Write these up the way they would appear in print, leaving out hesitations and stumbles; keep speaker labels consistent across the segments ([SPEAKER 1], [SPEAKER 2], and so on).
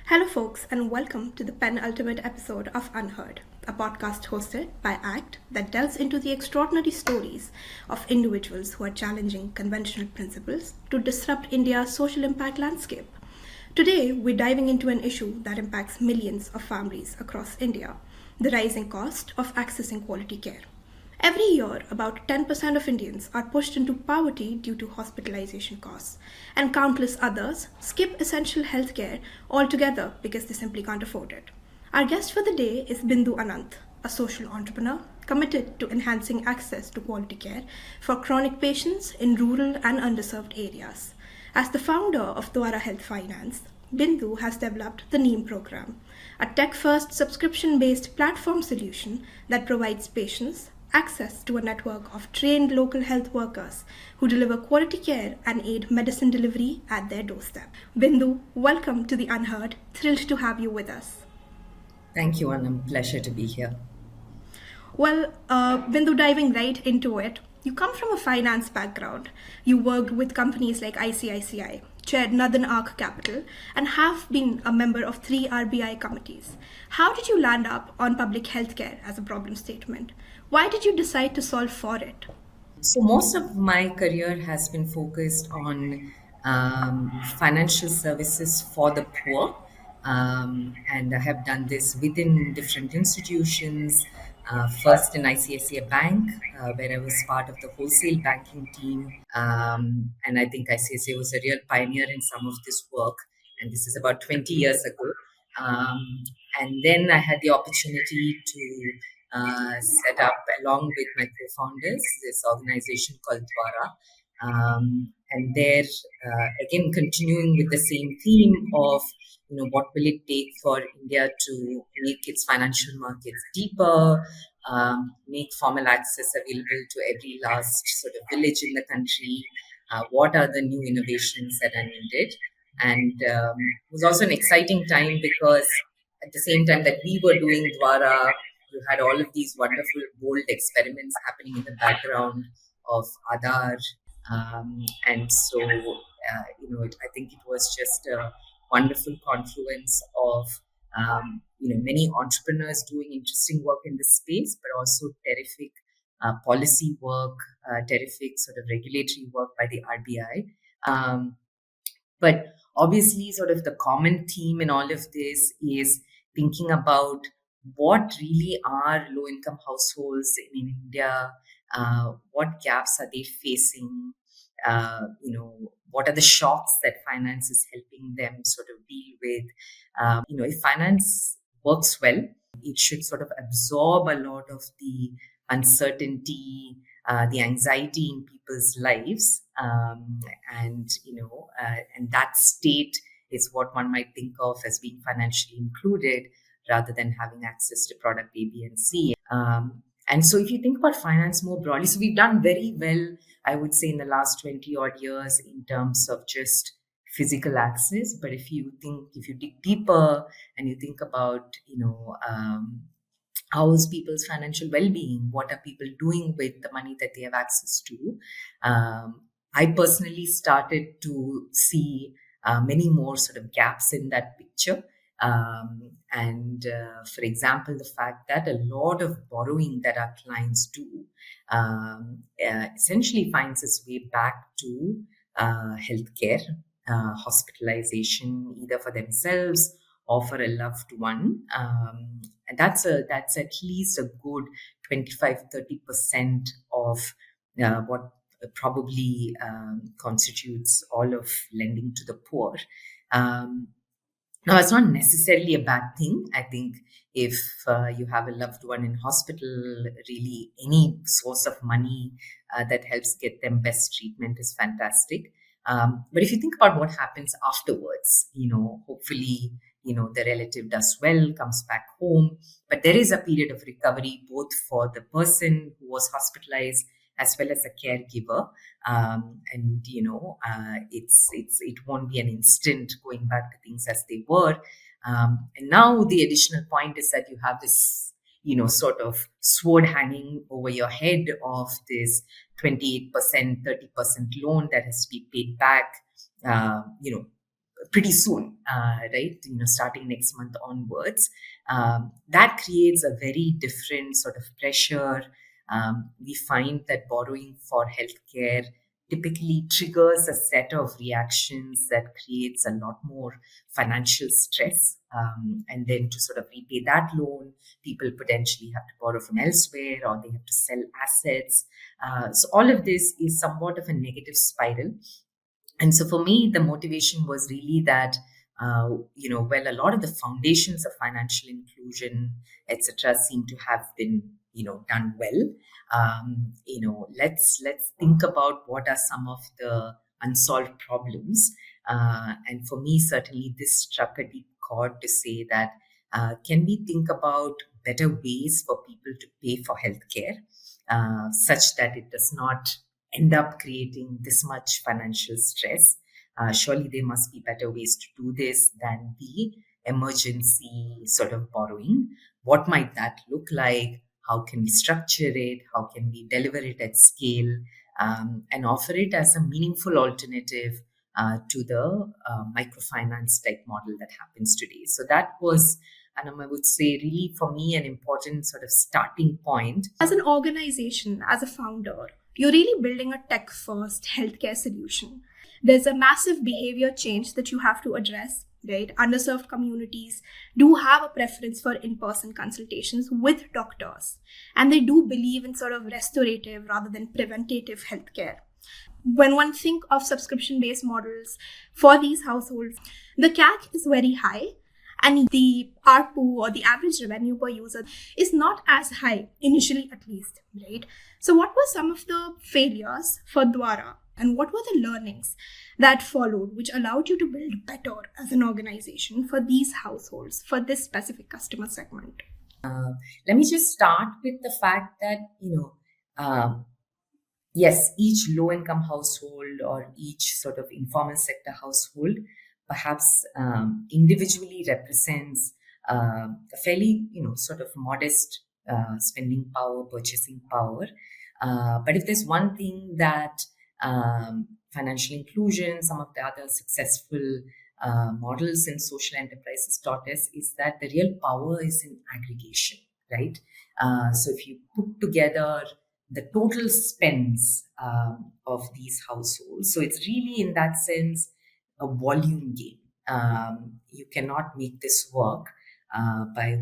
[SPEAKER 1] Hello, folks, and welcome to the penultimate episode of UnHerd, a podcast hosted by ACT that delves into the extraordinary stories of individuals who are challenging conventional principles to disrupt India's social impact landscape. Today, we're diving into an issue that impacts millions of families across India: the rising cost of accessing quality care. Every year, about 10% of Indians are pushed into poverty due to hospitalization costs, and countless others skip essential healthcare altogether because they simply can't afford it. Our guest for the day is Bindu Ananth, a social entrepreneur committed to enhancing access to quality care for chronic patients in rural and underserved areas. As the founder of Dvara Health Finance, Bindu has developed the NEEM program, a tech first subscription based platform solution that provides patients access to a network of trained local health workers who deliver quality care and aid medicine delivery at their doorstep. Bindu, welcome to the UnHerd. Thrilled to have you with us.
[SPEAKER 2] Thank you, Anam. Pleasure to be here.
[SPEAKER 1] Well, Bindu, diving right into it, you come from a finance background. You worked with companies like ICICI, chaired Northern Arc Capital, and have been a member of three RBI committees. How did you land up on public healthcare as a problem statement? Why did you decide to solve for it?
[SPEAKER 2] So, most of my career has been focused on financial services for the poor. And I have done this within different institutions. First in ICICI Bank, where I was part of the wholesale banking team. And I think ICICI was a real pioneer in some of this work. And this is about 20 years ago. Um, and then I had the opportunity to set up, along with my co-founders, this organization called Dvara. And there, again, continuing with the same theme of, what will it take for India to make its financial markets deeper, make formal access available to every last sort of village in the country. What are the new innovations that are needed? And it was also an exciting time because at the same time that we were doing Dwara, you had all of these wonderful, bold experiments happening in the background of Aadhaar. And so, I think it was just a wonderful confluence of, many entrepreneurs doing interesting work in this space, but also terrific policy work, terrific sort of regulatory work by the RBI. But obviously, sort of the common theme in all of this is thinking about what really are low income households in India, what gaps are they facing, what are the shocks that finance is helping them sort of deal with. If finance works well, it should sort of absorb a lot of the uncertainty, the anxiety in people's lives, and that state is what one might think of as being financially included, rather than having access to product A, B, and C. And so, if you think about finance more broadly, so we've done very well, I would say, in the last 20 odd years in terms of just physical access. But if you dig deeper and you think about, how is people's financial well-being, what are people doing with the money that they have access to, I personally started to see many more sort of gaps in that picture. For example, the fact that a lot of borrowing that our clients do essentially finds its way back to healthcare, hospitalization, either for themselves or for a loved one. And that's at least a good 25-30% of what probably constitutes all of lending to the poor. Now, it's not necessarily a bad thing. I think if you have a loved one in hospital, really any source of money that helps get them best treatment is fantastic. But if you think about what happens afterwards, hopefully, the relative does well, comes back home, but there is a period of recovery both for the person who was hospitalized as well as a caregiver. It won't be an instant going back to things as they were. And now the additional point is that you have this, sort of sword hanging over your head of this 28%, 30% loan that has to be paid back, pretty soon, right? Starting next month onwards. That creates a very different sort of pressure. We find that borrowing for healthcare typically triggers a set of reactions that creates a lot more financial stress. And then to sort of repay that loan, people potentially have to borrow from elsewhere or they have to sell assets. So all of this is somewhat of a negative spiral. And so for me, the motivation was really that, well, a lot of the foundations of financial inclusion, etc., seem to have been, done well. Let's think about what are some of the unsolved problems. And for me, certainly, this struck a deep chord to say that can we think about better ways for people to pay for healthcare, such that it does not end up creating this much financial stress? Surely there must be better ways to do this than the emergency sort of borrowing. What might that look like? How can we structure it? How can we deliver it at scale, and offer it as a meaningful alternative to the microfinance type model that happens today? So that was, Anam, I would say, really for me, an important sort of starting point.
[SPEAKER 1] As an organization, as a founder, you're really building a tech first healthcare solution. There's a massive behavior change that you have to address, right? Underserved communities do have a preference for in-person consultations with doctors, and they do believe in sort of restorative rather than preventative healthcare. When one think of subscription-based models for these households, the CAC is very high, and the ARPU, or the average revenue per user, is not as high, initially at least, right? So what were some of the failures for Dvara, and what were the learnings that followed, which allowed you to build better as an organization for these households, for this specific customer segment?
[SPEAKER 2] Let me just start with the fact that, yes, each low-income household or each sort of informal sector household perhaps individually represents a fairly, sort of modest spending power, purchasing power. But if there's one thing that financial inclusion, some of the other successful models in social enterprises taught us, is that the real power is in aggregation, right? So if you put together the total spends of these households, so it's really in that sense a volume game. You cannot make this work by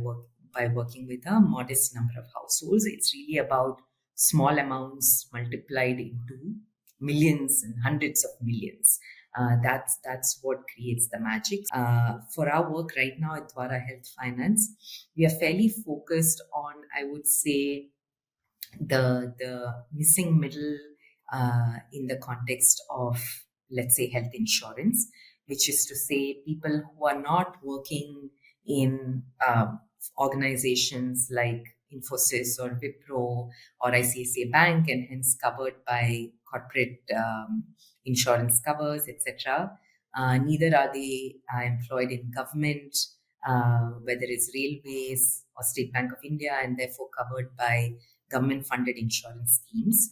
[SPEAKER 2] working with a modest number of households. It's really about small amounts multiplied into millions and hundreds of millions. That's what creates the magic. For our work right now at Dvara Health Finance, we are fairly focused on, I would say, the missing middle in the context of, let's say, health insurance, which is to say people who are not working in organizations like Infosys or Wipro or ICICI Bank, and hence covered by corporate insurance covers, etc. Neither are they employed in government, whether it's railways or State Bank of India, and therefore covered by government-funded insurance schemes.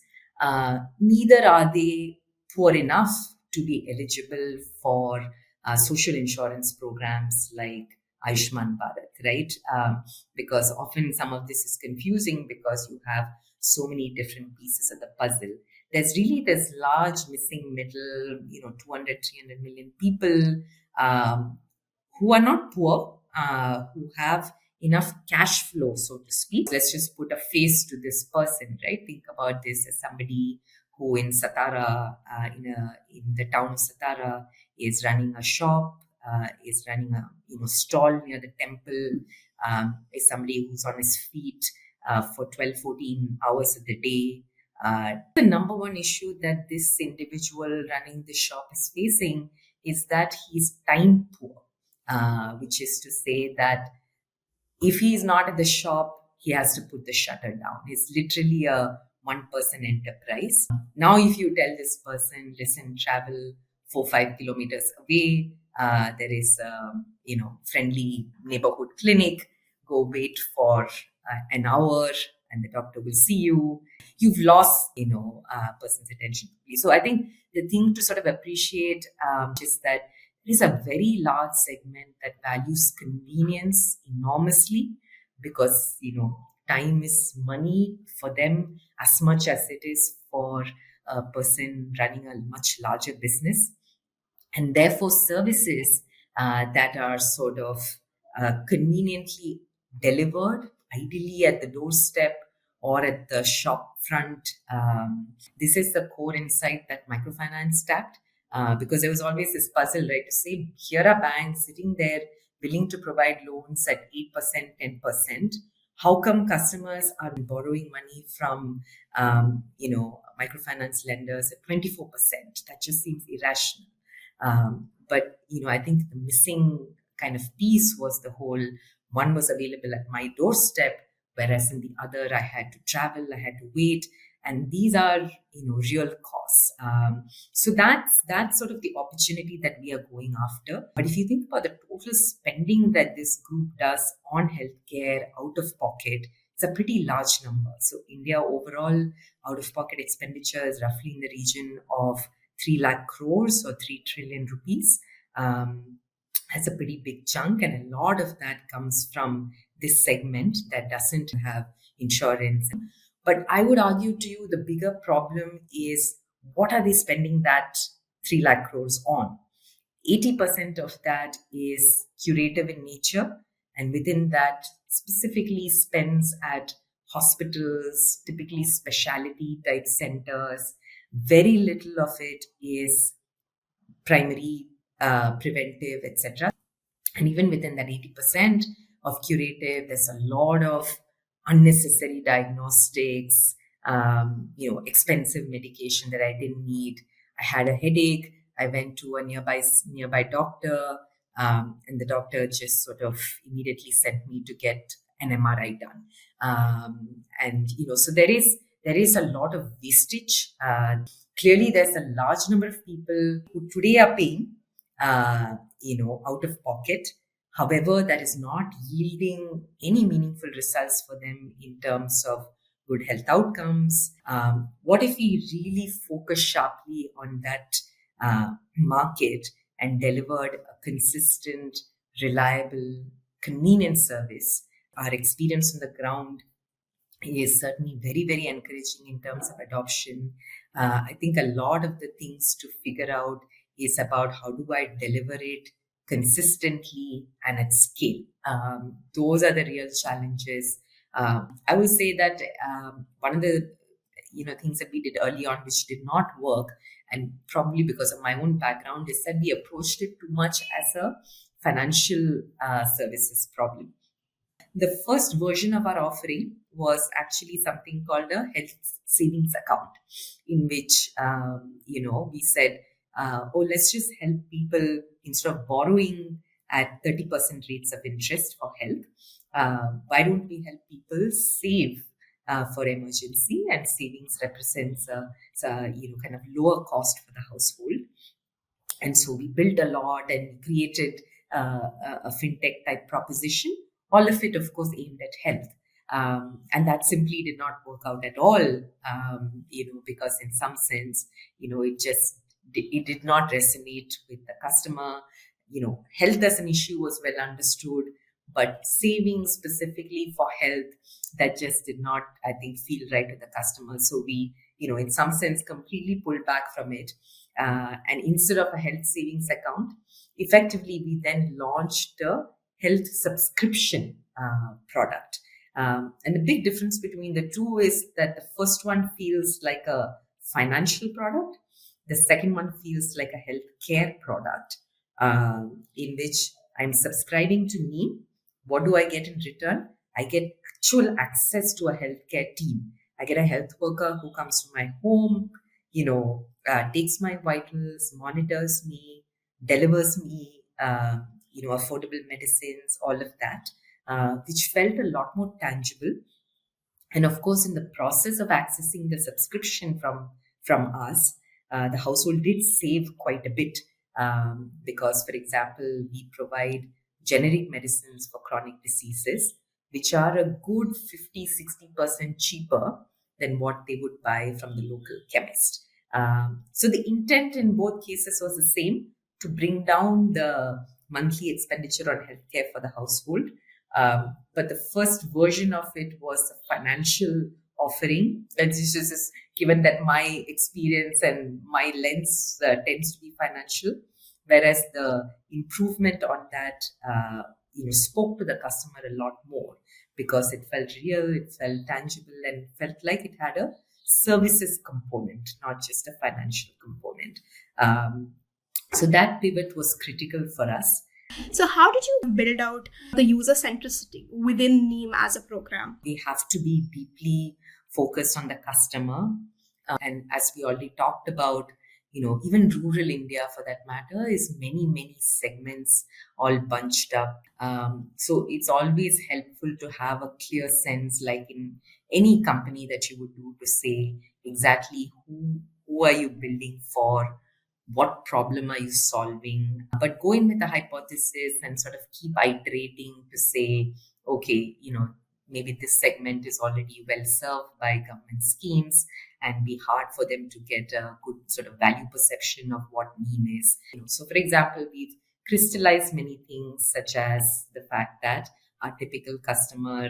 [SPEAKER 2] Neither are they poor enough to be eligible for social insurance programs like Ayushman Bharat, right? Because often some of this is confusing because you have so many different pieces of the puzzle. There's really this large missing middle, 200, 300 million people who are not poor, who have enough cash flow, so to speak. Let's just put a face to this person, right? Think about this as somebody who in Satara, in the town of Satara, is running a shop, is running a stall near the temple, is somebody who's on his feet for 12, 14 hours of the day. The number one issue that this individual running the shop is facing is that he's time poor, which is to say that if he is not at the shop, he has to put the shutter down. It's literally a one-person enterprise. Now, if you tell this person, listen, travel 4-5 kilometers away, there is a friendly neighborhood clinic, go wait for an hour and the doctor will see you. You've lost, a person's attention. So I think the thing to sort of appreciate is that It is a very large segment that values convenience enormously because, time is money for them as much as it is for a person running a much larger business. And therefore services that are sort of conveniently delivered, ideally at the doorstep or at the shop front. This is the core insight that microfinance tapped, because there was always this puzzle, right, to say, here are banks sitting there willing to provide loans at 8%, 10%. How come customers are borrowing money from, microfinance lenders at 24%? That just seems irrational. But I think the missing kind of piece was the whole one was available at my doorstep, whereas in the other I had to travel, I had to wait, and these are real costs. So that's sort of the opportunity that we are going after. But if you think about the total spending that this group does on healthcare out of pocket, it's a pretty large number. So India overall out of pocket expenditure is roughly in the region of 3 lakh crores or 3 trillion rupees. That's a pretty big chunk, and a lot of that comes from this segment that doesn't have insurance. But I would argue to you the bigger problem is, what are they spending that 3 lakh crores on? 80% of that is curative in nature, and within that specifically spends at hospitals, typically specialty type centers. Very little of it is primary, preventive, etc. And even within that 80% of curative, there's a lot of unnecessary diagnostics, expensive medication that I didn't need. I had a headache. I went to a nearby doctor, and the doctor just sort of immediately sent me to get an MRI done. So there is a lot of wastage. Clearly, there's a large number of people who today are paying, out of pocket. However, that is not yielding any meaningful results for them in terms of good health outcomes. What if we really focus sharply on that market and delivered a consistent, reliable, convenient service? Our experience on the ground is certainly very, very encouraging in terms of adoption. I think a lot of the things to figure out is about how do I deliver it consistently and at scale. Those are the real challenges. I will say that one of the things that we did early on, which did not work, and probably because of my own background, is that we approached it too much as a financial services problem. The first version of our offering was actually something called a health savings account, in which we said, let's just help people, instead of borrowing at 30% rates of interest for health, why don't we help people save for emergency? And savings represents a kind of lower cost for the household. And so we built a lot and created a fintech type proposition, all of it, of course, aimed at health. And that simply did not work out at all, because in some sense, it did not resonate with the customer. Health as an issue was well understood, but savings specifically for health, that just did not, I think, feel right to the customer. So we, in some sense, completely pulled back from it. And instead of a health savings account, effectively, we then launched a health subscription product. And the big difference between the two is that the first one feels like a financial product. The second one feels like a healthcare product, in which I'm subscribing to NEEM. What do I get in return? I get actual access to a healthcare team. I get a health worker who comes to my home, takes my vitals, monitors me, delivers me, affordable medicines, all of that, which felt a lot more tangible. And of course, in the process of accessing the subscription from us, the household did save quite a bit, because, for example, we provide generic medicines for chronic diseases, which are a good 50-60% cheaper than what they would buy from the local chemist. So the intent in both cases was the same, to bring down the monthly expenditure on healthcare for the household. But the first version of it was a financial offering. And this is given that my experience and my lens tends to be financial, whereas the improvement on that spoke to the customer a lot more because it felt real, it felt tangible, and felt like it had a services component, not just a financial component. So that pivot was critical for us.
[SPEAKER 1] So how did you build out the user centricity within NEEM as a program?
[SPEAKER 2] We have to be deeply focused on the customer. And as we already talked about, even rural India for that matter is many segments all bunched up. So it's always helpful to have a clear sense, like in any company that you would do, to say exactly who are you building for, what problem are you solving, but go in with the hypothesis and sort of keep iterating to say, okay, maybe this segment is already well served by government schemes and be hard for them to get a good sort of value perception of what NEEM is. So for example, we've crystallized many things, such as the fact that our typical customer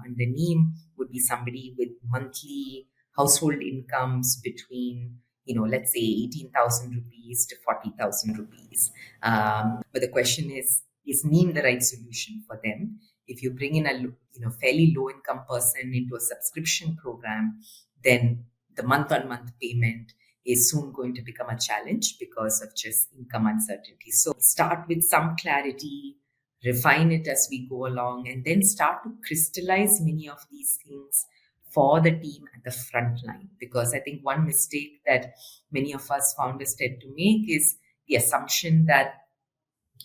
[SPEAKER 2] under NEEM would be somebody with monthly household incomes between let's say 18,000 rupees to 40,000 rupees. But the question is NEEM the right solution for them? If you bring in a fairly low income person into a subscription program, then the month-on-month payment is soon going to become a challenge because of just income uncertainty. So start with some clarity, refine it as we go along, and then start to crystallize many of these things for the team at the front line. Because I think one mistake that many of us founders tend to make is the assumption that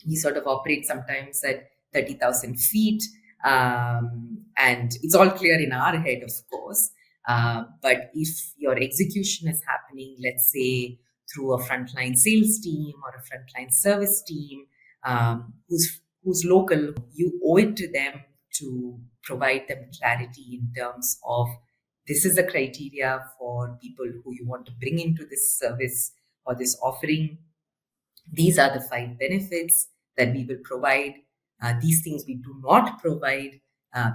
[SPEAKER 2] we sort of operate sometimes at 30,000 feet. And it's all clear in our head, of course. But if your execution is happening, let's say, through a frontline sales team or a frontline service team who's local, you owe it to them to provide them clarity in terms of this is the criteria for people who you want to bring into this service or this offering. These are the 5 benefits that we will provide. These things we do not provide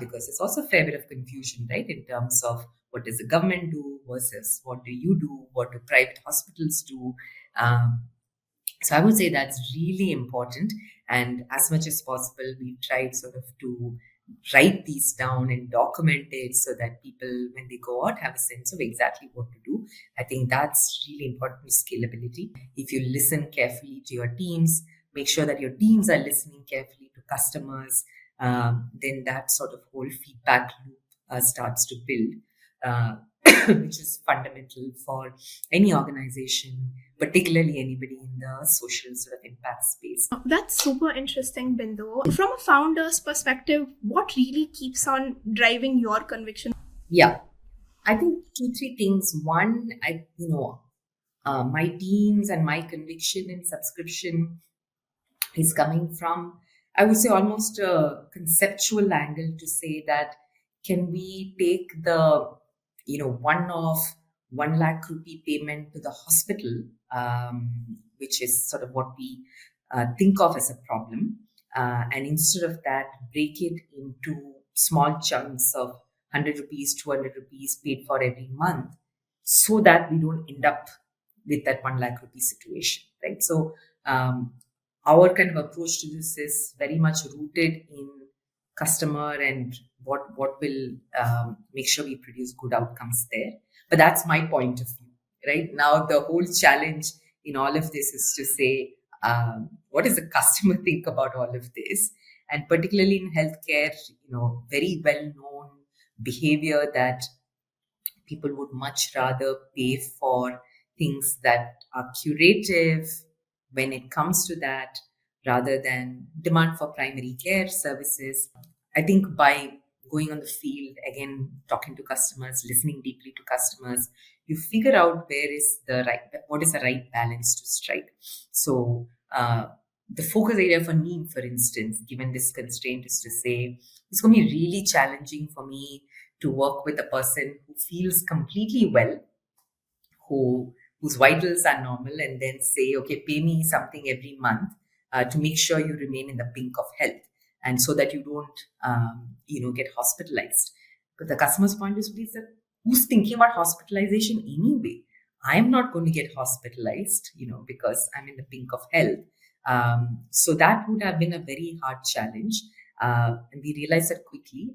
[SPEAKER 2] because it's also a fair bit of confusion, right, in terms of what does the government do versus what do you do, what do private hospitals do. So I would say that's really important. And as much as possible, we tried sort of to write these down and document it so that people, when they go out, have a sense of exactly what to do. I think that's really important for scalability. If you listen carefully to your teams, make sure that your teams are listening carefully to customers, then that sort of whole feedback loop starts to build, which is fundamental for any organization, particularly anybody in the social sort of impact space.
[SPEAKER 1] That's super interesting, Bindu. From a founder's perspective, what really keeps on driving your conviction?
[SPEAKER 2] Yeah, I think 2-3 things. One, my teams and my conviction in subscription is coming from, I would say, almost a conceptual angle to say that can we take the one-off 1 lakh rupee payment to the hospital, which is sort of what we think of as a problem, and instead of that, break it into small chunks of 100 rupees, 200 rupees paid for every month, so that we don't end up with that 1 lakh rupee situation, right? So our kind of approach to this is very much rooted in customer and what will make sure we produce good outcomes there. But that's my point of view. Right now, the whole challenge in all of this is to say, what does the customer think about all of this? And particularly in healthcare, very well-known behavior that people would much rather pay for things that are curative when it comes to that, rather than demand for primary care services. I think by going on the field, again, talking to customers, listening deeply to customers, you figure out what is the right balance to strike. So the focus area for NEEM, for instance, given this constraint, is to say, it's going to be really challenging for me to work with a person who feels completely well, who whose vitals are normal, and then say, okay, pay me something every month to make sure you remain in the pink of health, and so that you don't, get hospitalized. But the customer's point is, that who's thinking about hospitalization anyway? I'm not going to get hospitalized, because I'm in the pink of health. So that would have been a very hard challenge. And we realized that quickly.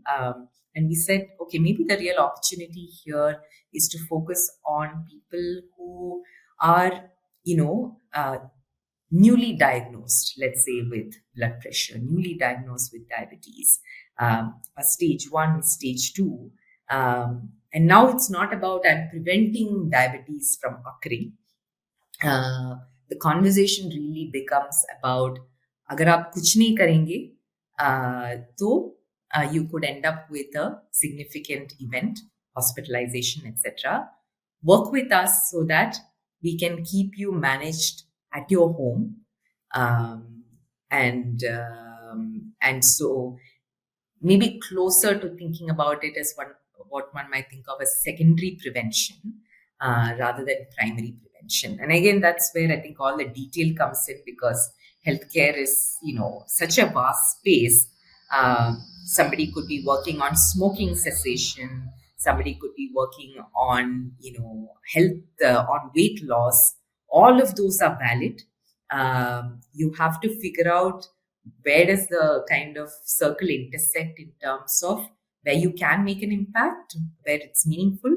[SPEAKER 2] And we said, okay, maybe the real opportunity here is to focus on people who are, newly diagnosed, let's say with blood pressure, newly diagnosed with diabetes, a stage 1, stage 2. And now it's not about I'm preventing diabetes from occurring. The conversation really becomes about अगर आप कुछ नहीं करेंगे तो you could end up with a significant event, hospitalization, etc. Work with us so that we can keep you managed at your home, and so maybe closer to thinking about it as what one might think of as secondary prevention rather than primary prevention. And again, that's where I think all the detail comes in, because healthcare is, such a vast space. Somebody could be working on smoking cessation. Somebody could be working on, health, on weight loss. All of those are valid. You have to figure out where does the kind of circle intersect in terms of where you can make an impact, where it's meaningful,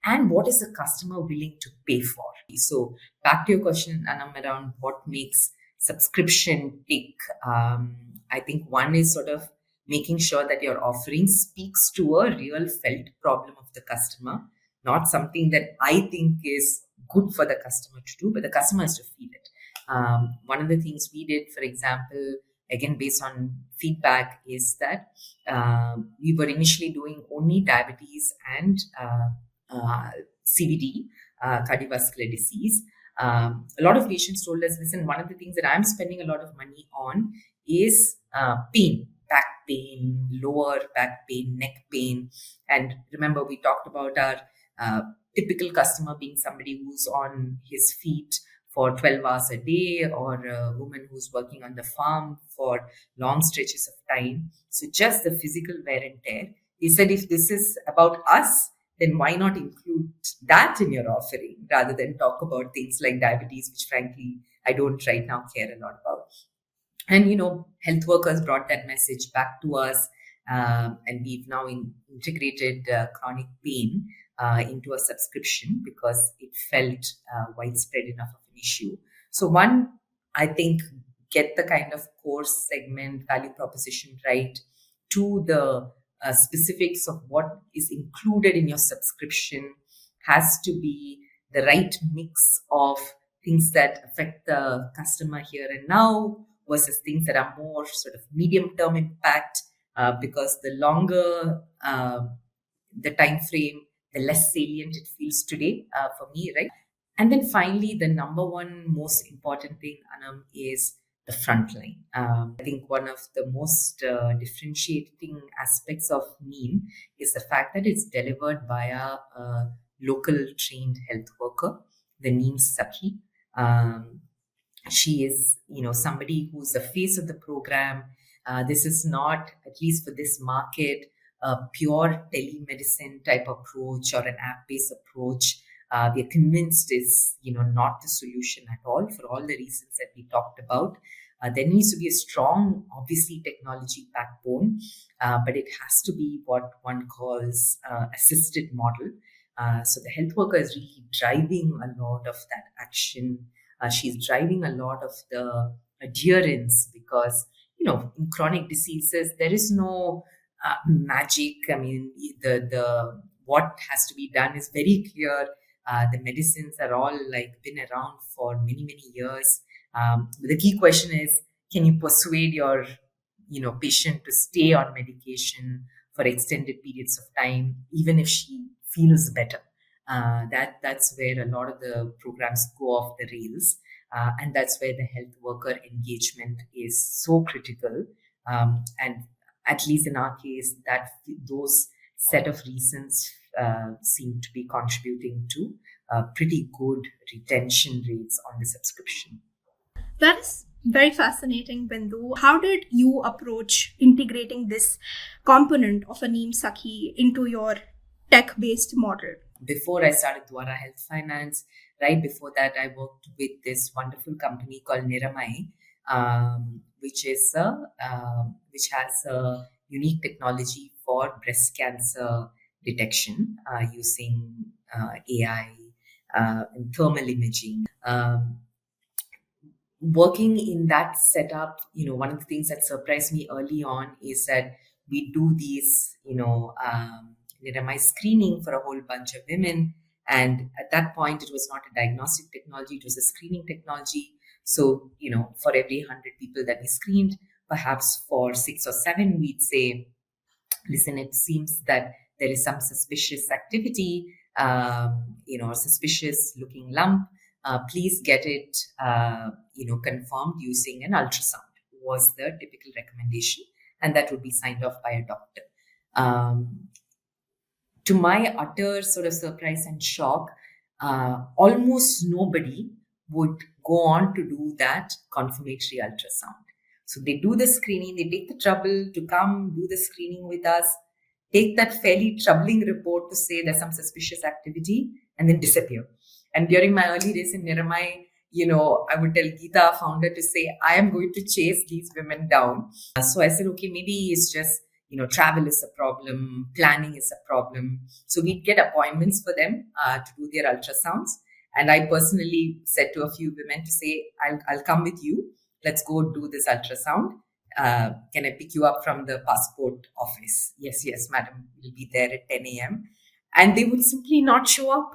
[SPEAKER 2] and what is the customer willing to pay for. So back to your question, Anam, around what makes subscription tick. I think one is sort of making sure that your offering speaks to a real felt problem of the customer, not something that I think is good for the customer to do, but the customer has to feel it. One of the things we did, for example, again based on feedback, is that we were initially doing only diabetes and CVD, cardiovascular disease. A lot of patients told us, listen, one of the things that I'm spending a lot of money on is pain, back pain, lower back pain, neck pain. And remember, we talked about our typical customer being somebody who's on his feet for 12 hours a day, or a woman who's working on the farm for long stretches of time. So just the physical wear and tear. He said, if this is about us, then why not include that in your offering rather than talk about things like diabetes, which frankly, I don't right now care a lot about. And, health workers brought that message back to us. And we've now integrated chronic pain into a subscription because it felt widespread enough of an issue. So one, I think, get the kind of core segment value proposition right. To the specifics of what is included in your subscription has to be the right mix of things that affect the customer here and now versus things that are more sort of medium-term impact, because the longer the time frame, the less salient it feels today for me, right? And then finally, the number one most important thing, Anam, is the front line. I think one of the most differentiating aspects of NEEM is the fact that it's delivered by a local trained health worker, the NEEM Sakhi. She is, somebody who's the face of the program. This is not, at least for this market, a pure telemedicine type approach or an app-based approach. We are convinced is, not the solution at all for all the reasons that we talked about. There needs to be a strong, obviously, technology backbone, but it has to be what one calls assisted model. So the health worker is really driving a lot of that action. She's driving a lot of the adherence because, in chronic diseases, there is no magic. I mean, the what has to be done is very clear. The medicines are all been around for many, many years. The key question is, can you persuade your, patient to stay on medication for extended periods of time, even if she feels better? That's where a lot of the programs go off the rails. And that's where the health worker engagement is so critical. And at least in our case, that those set of reasons seem to be contributing to pretty good retention rates on the subscription.
[SPEAKER 1] That is very fascinating, Bindu. How did you approach integrating this component of a NEEM Sakhi into your tech-based model?
[SPEAKER 2] Before I started Dvara Health Finance, right before that, I worked with this wonderful company called Niramai, which has a unique technology for breast cancer detection using AI and thermal imaging. Working in that setup, one of the things that surprised me early on is that we do these, my screening for a whole bunch of women. And at that point, it was not a diagnostic technology, it was a screening technology. So, for every 100 people that we screened, perhaps for 6 or 7, we'd say, listen, it seems that there is some suspicious activity, suspicious looking lump. Please get it, confirmed using an ultrasound was the typical recommendation, and that would be signed off by a doctor. To my utter sort of surprise and shock, almost nobody would go on to do that confirmatory ultrasound. So they do the screening, they take the trouble to come do the screening with us, take that fairly troubling report to say there's some suspicious activity, and then disappear. And during my early days in Niramai, I would tell Geeta, our founder, to say, I am going to chase these women down. So I said, okay, maybe it's just, travel is a problem, planning is a problem. So we'd get appointments for them to do their ultrasounds. And I personally said to a few women to say, I'll come with you. Let's go do this ultrasound. Can I pick you up from the passport office? Yes, madam, we'll be there at 10 a.m. And they would simply not show up.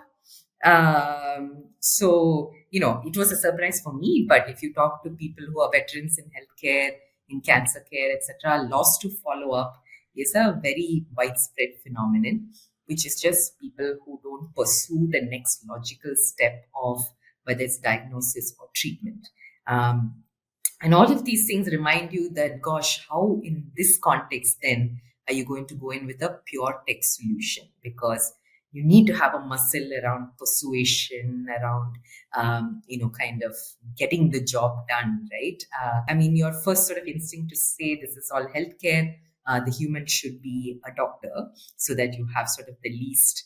[SPEAKER 2] So, it was a surprise for me. But if you talk to people who are veterans in healthcare, in cancer care, etc., loss to follow up is a very widespread phenomenon, which is just people who don't pursue the next logical step of whether it's diagnosis or treatment. And all of these things remind you that, gosh, how in this context then are you going to go in with a pure tech solution? Because you need to have a muscle around persuasion, around, kind of getting the job done, right? Your first sort of instinct to say this is all healthcare, the human should be a doctor so that you have sort of the least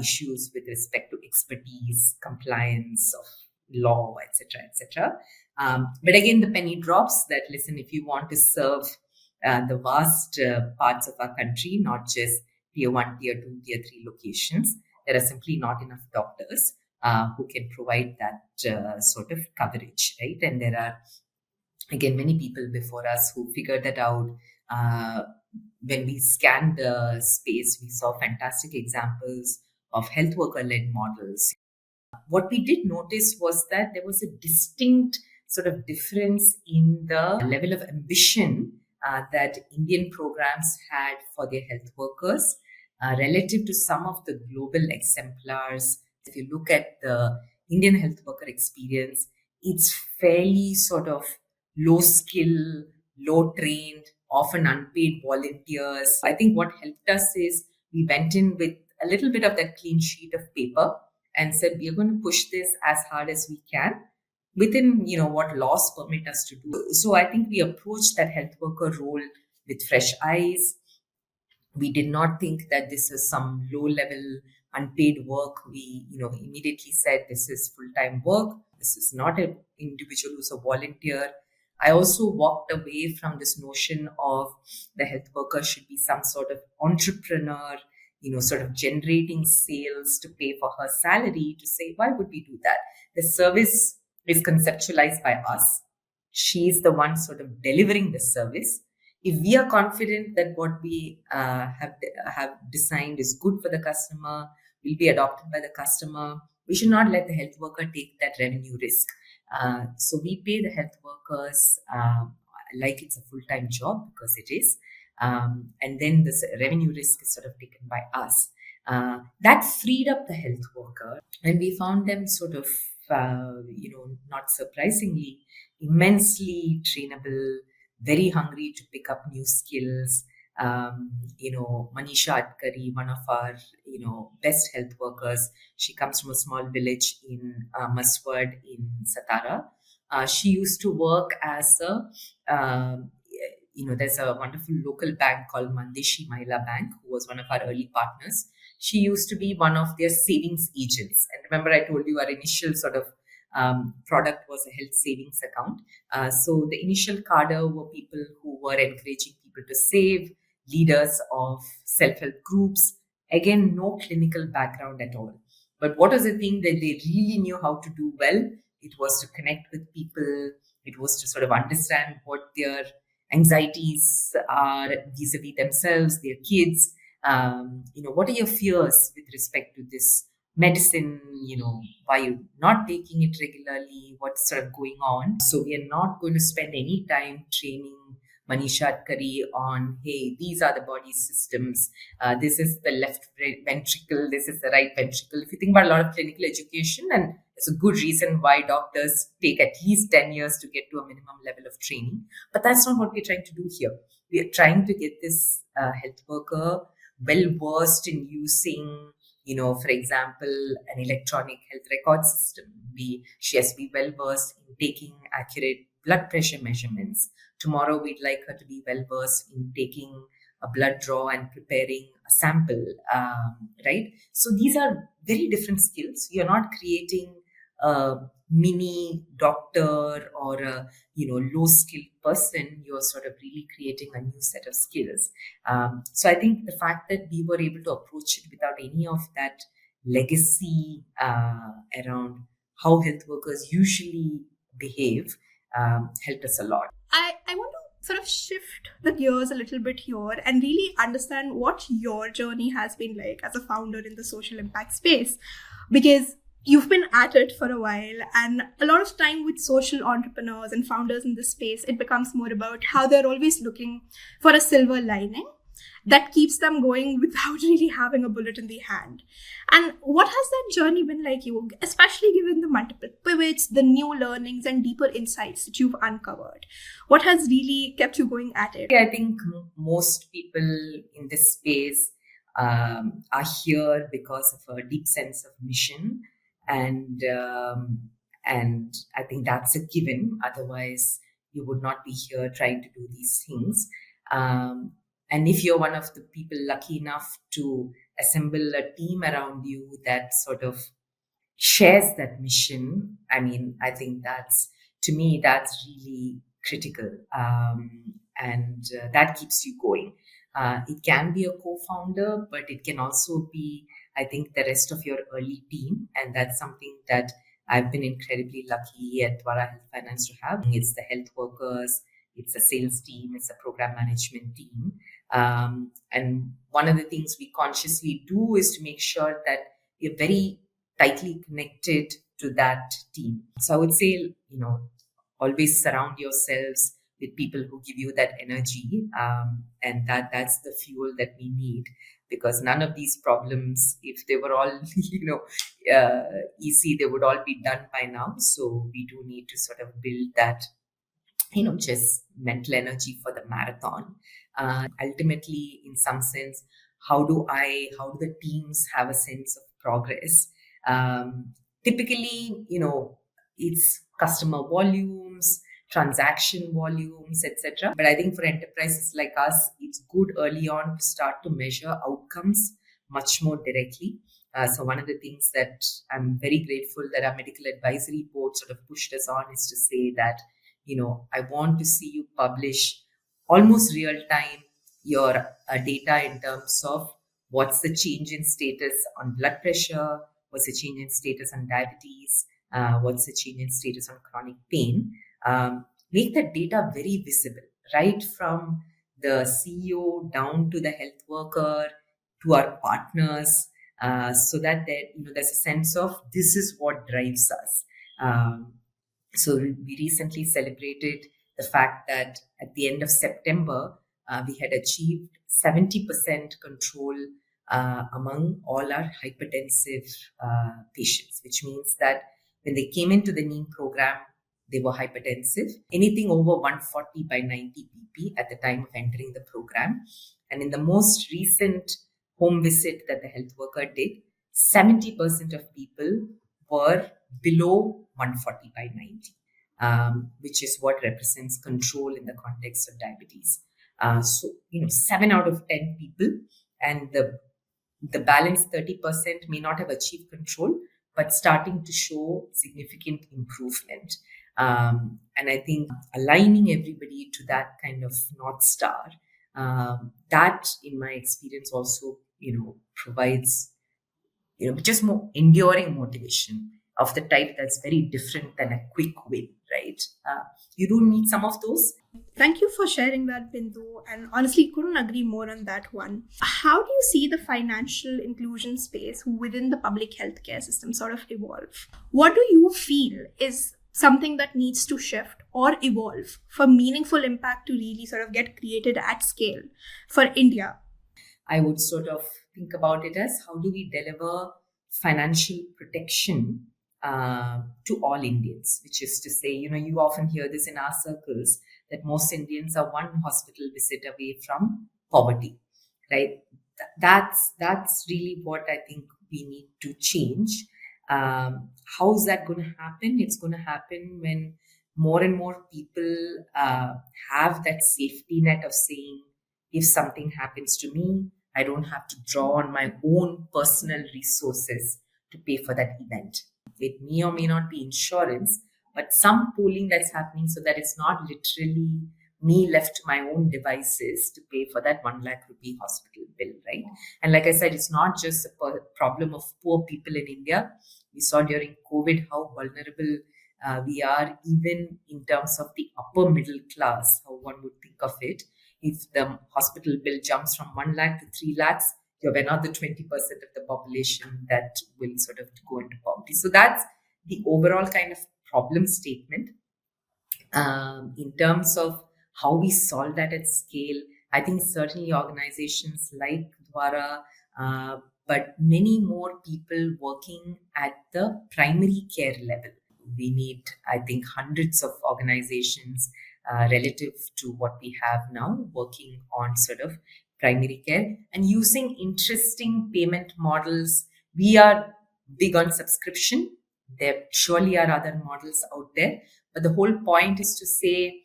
[SPEAKER 2] issues with respect to expertise, compliance of law, etc., etc. But again, the penny drops that, listen, if you want to serve the vast parts of our country, not just tier 1, tier 2, tier 3 locations, there are simply not enough doctors who can provide that sort of coverage, right? And there are, again, many people before us who figured that out. When we scanned the space, we saw fantastic examples of health worker-led models. What we did notice was that there was a distinct sort of difference in the level of ambition that Indian programs had for their health workers relative to some of the global exemplars. If you look at the Indian health worker experience, it's fairly sort of low skill, low trained, often unpaid volunteers. I think what helped us is we went in with a little bit of that clean sheet of paper and said, we are going to push this as hard as we can within, what laws permit us to do. So I think we approached that health worker role with fresh eyes. We did not think that this is some low-level unpaid work. We, immediately said this is full-time work. This is not an individual who's a volunteer. I also walked away from this notion of the health worker should be some sort of entrepreneur, sort of generating sales to pay for her salary, to say, why would we do that? The service is conceptualized by us. She's the one sort of delivering the service. If we are confident that what we have designed is good for the customer, will be adopted by the customer, we should not let the health worker take that revenue risk. So we pay the health workers like it's a full-time job, because it is. And then the revenue risk is sort of taken by us. That freed up the health worker, and we found them sort of, not surprisingly, immensely trainable, very hungry to pick up new skills. Manisha Adkari, one of our, best health workers, she comes from a small village in Maswad in Satara. She used to work as there's a wonderful local bank called Mandeshi Mahila Bank, who was one of our early partners. She used to be one of their savings agents. And remember, I told you our initial sort of product was a health savings account. So the initial cadre were people who were encouraging people to save, leaders of self-help groups. Again, no clinical background at all. But what was the thing that they really knew how to do well? It was to connect with people. It was to sort of understand what their anxieties are vis-a-vis themselves, their kids. What are your fears with respect to this medicine? Why you're not taking it regularly? What's sort of going on? So we are not going to spend any time training Manisha Adkari on, hey, these are the body systems. This is the left ventricle. This is the right ventricle. If you think about a lot of clinical education, and it's a good reason why doctors take at least 10 years to get to a minimum level of training. But that's not what we're trying to do here. We are trying to get this health worker well versed in using, for example, an electronic health record system. She has to be well versed in taking accurate blood pressure measurements. Tomorrow, we'd like her to be well versed in taking a blood draw and preparing a sample, right? So these are very different skills. You're not creating a mini doctor or a low skilled person. You're sort of really creating a new set of skills. So I think the fact that we were able to approach it without any of that legacy around how health workers usually behave helped us a lot.
[SPEAKER 1] I want to sort of shift the gears a little bit here and really understand what your journey has been like as a founder in the social impact space, because you've been at it for a while, and a lot of time with social entrepreneurs and founders in this space, it becomes more about how they're always looking for a silver lining that keeps them going without really having a bullet in the hand. And what has that journey been like you, especially given the multiple pivots, the new learnings and deeper insights that you've uncovered? What has really kept you going at it?
[SPEAKER 2] I think most people in this space are here because of a deep sense of mission, and I think that's a given. Otherwise, you would not be here trying to do these things. And if you're one of the people lucky enough to assemble a team around you that sort of shares that mission, I mean, I think to me, that's really critical. And that keeps you going. It can be a co-founder, but it can also be, I think, the rest of your early team. And that's something that I've been incredibly lucky at Dvara Health Finance to have. It's the health workers, it's a sales team, it's a program management team. And one of the things we consciously do is to make sure that we're very tightly connected to that team. So I would say, always surround yourselves with people who give you that energy. And that's the fuel that we need, because none of these problems, if they were all, easy, they would all be done by now. So we do need to sort of build that, just mental energy for the marathon. Ultimately, in some sense, how do the teams have a sense of progress? Typically, it's customer volumes, transaction volumes, etc. But I think for enterprises like us, it's good early on to start to measure outcomes much more directly. So one of the things that I'm very grateful that our medical advisory board sort of pushed us on is to say that, I want to see you publish almost real time your data in terms of what's the change in status on blood pressure, what's the change in status on diabetes, what's the change in status on chronic pain. Make that data very visible, right from the CEO down to the health worker, to our partners, so that there's a sense of this is what drives us. So we recently celebrated the fact that at the end of September, we had achieved 70% control among all our hypertensive patients, which means that when they came into the NEEM program, they were hypertensive, anything over 140 by 90 BP at the time of entering the program. And in the most recent home visit that the health worker did, 70% of people were below 140 by 90, which is what represents control in the context of diabetes. So, 7 out of 10 people, and the balance 30% may not have achieved control, but starting to show significant improvement. And I think aligning everybody to that kind of North Star, that in my experience also, provides, just more enduring motivation of the type that's very different than a quick win, right? You don't need some of those.
[SPEAKER 1] Thank you for sharing that, Bindu. And honestly, couldn't agree more on that one. How do you see the financial inclusion space within the public healthcare system sort of evolve? What do you feel is something that needs to shift or evolve for meaningful impact to really sort of get created at scale for India?
[SPEAKER 2] I would sort of think about it as, how do we deliver financial protection to all Indians, which is to say, you often hear this in our circles, that most Indians are one hospital visit away from poverty, right? That's really what I think we need to change. How is that going to happen? It's going to happen when more and more people have that safety net of saying, if something happens to me, I don't have to draw on my own personal resources to pay for that event. It may or may not be insurance, but some pooling that's happening so that it's not literally me left to my own devices to pay for that 1 lakh rupee hospital bill, right? And like I said, it's not just a problem of poor people in India. We saw during COVID how vulnerable we are, even in terms of the upper middle class, how one would think of it. If the hospital bill jumps from 1 lakh to 3 lakhs, you're another 20% of the population that will sort of go into poverty. So that's the overall kind of problem statement. In terms of how we solve that at scale, I think certainly organizations like Dvara, but many more people working at the primary care level. We need, I think, hundreds of organizations relative to what we have now working on sort of primary care and using interesting payment models. We are big on subscription. There surely are other models out there, but the whole point is to say,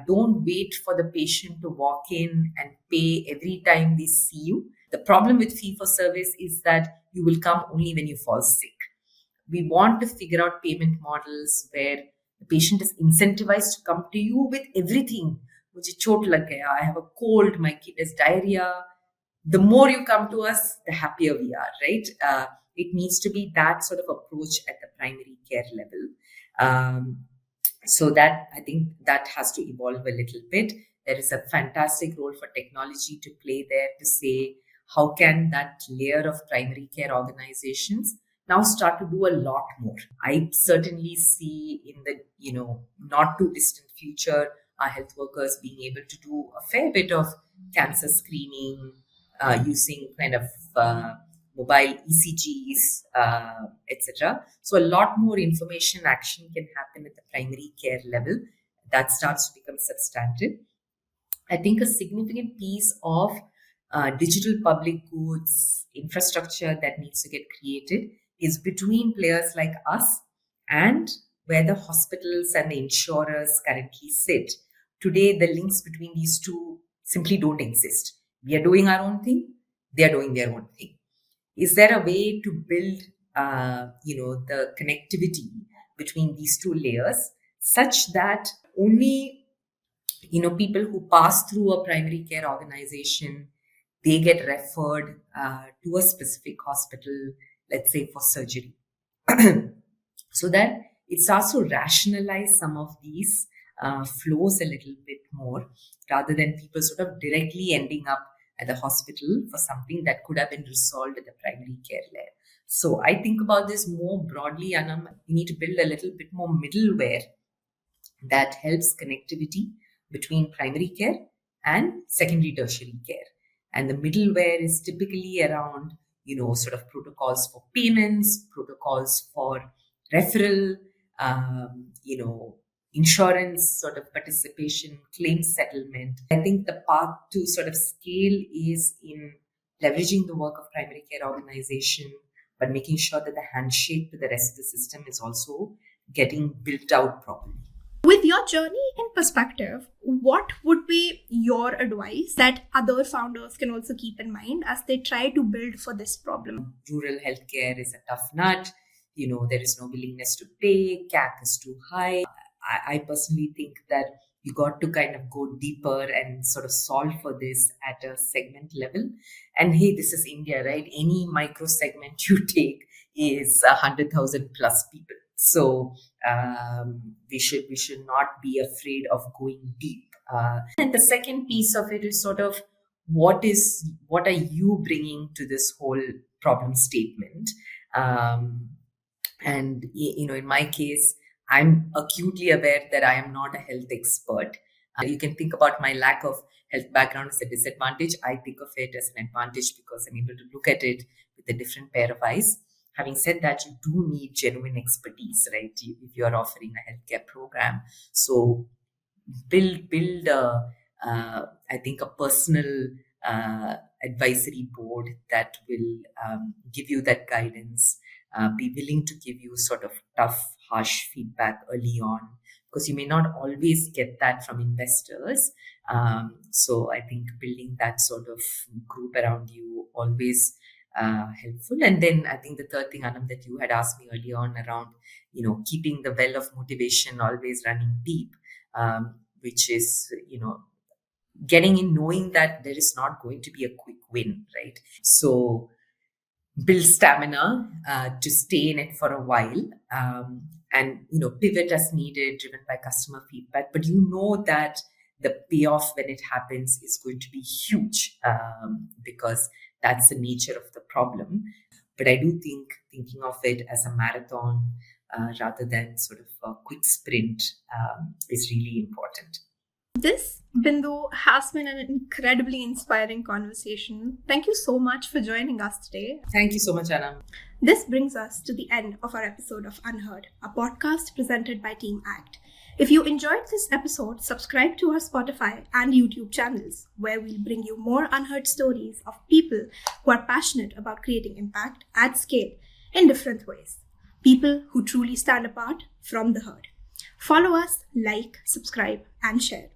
[SPEAKER 2] don't wait for the patient to walk in and pay every time they see you. The problem with fee for service is that you will come only when you fall sick. We want to figure out payment models where the patient is incentivized to come to you with everything. Mujhe chot lag gaya, I have a cold, my kid has diarrhea. The more you come to us, the happier we are, right? It needs to be that sort of approach at the primary care level. So that, I think that has to evolve a little bit. There is a fantastic role for technology to play there to say, how can that layer of primary care organizations now start to do a lot more? I certainly see in the not too distant future our health workers being able to do a fair bit of cancer screening using kind of mobile ECGs, etc. So a lot more information action can happen at the primary care level. That starts to become substantive. I think a significant piece of digital public goods infrastructure that needs to get created is between players like us and where the hospitals and the insurers currently sit. Today, the links between these two simply don't exist. We are doing our own thing, they are doing their own thing. Is there a way to build, the connectivity between these two layers such that only, people who pass through a primary care organization, they get referred to a specific hospital, let's say for surgery, so that it starts to rationalize some of these flows a little bit more, rather than people sort of directly ending up at the hospital for something that could have been resolved at the primary care layer. So I think about this more broadly, Anam. We need to build a little bit more middleware that helps connectivity between primary care and secondary tertiary care. And the middleware is typically around, sort of protocols for payments, protocols for referral, insurance sort of participation, claim settlement. I think the path to sort of scale is in leveraging the work of primary care organization, but making sure that the handshake to the rest of the system is also getting built out properly.
[SPEAKER 1] With your journey in perspective, what would be your advice that other founders can also keep in mind as they try to build for this problem?
[SPEAKER 2] Rural healthcare is a tough nut. There is no willingness to pay, CAC is too high. I personally think that you got to kind of go deeper and sort of solve for this at a segment level. And hey, this is India, right? Any micro segment you take is 100,000 plus people. So we should not be afraid of going deep. And the second piece of it is sort of what are you bringing to this whole problem statement? And in my case, I'm acutely aware that I am not a health expert. You can think about my lack of health background as a disadvantage. I think of it as an advantage because I'm able to look at it with a different pair of eyes. Having said that, you do need genuine expertise, right? If you are offering a healthcare program, so build I think a personal advisory board that will give you that guidance, be willing to give you sort of tough, harsh feedback early on, because you may not always get that from investors. So I think building that sort of group around you always helpful. And then I think the third thing, Anam, that you had asked me early on around, keeping the well of motivation always running deep, which is, getting in knowing that there is not going to be a quick win, right? So build stamina to stay in it for a while, and pivot as needed, driven by customer feedback. But that the payoff when it happens is going to be huge, because that's the nature of the problem. But I do think thinking of it as a marathon rather than sort of a quick sprint is really important.
[SPEAKER 1] This, Bindu, has been an incredibly inspiring conversation. Thank you so much for joining us today.
[SPEAKER 2] Thank you so much, Anam.
[SPEAKER 1] This brings us to the end of our episode of UnHerd, a podcast presented by Team ACT. If you enjoyed this episode, subscribe to our Spotify and YouTube channels, where we'll bring you more unheard stories of people who are passionate about creating impact at scale in different ways. People who truly stand apart from the herd. Follow us, like, subscribe, and share.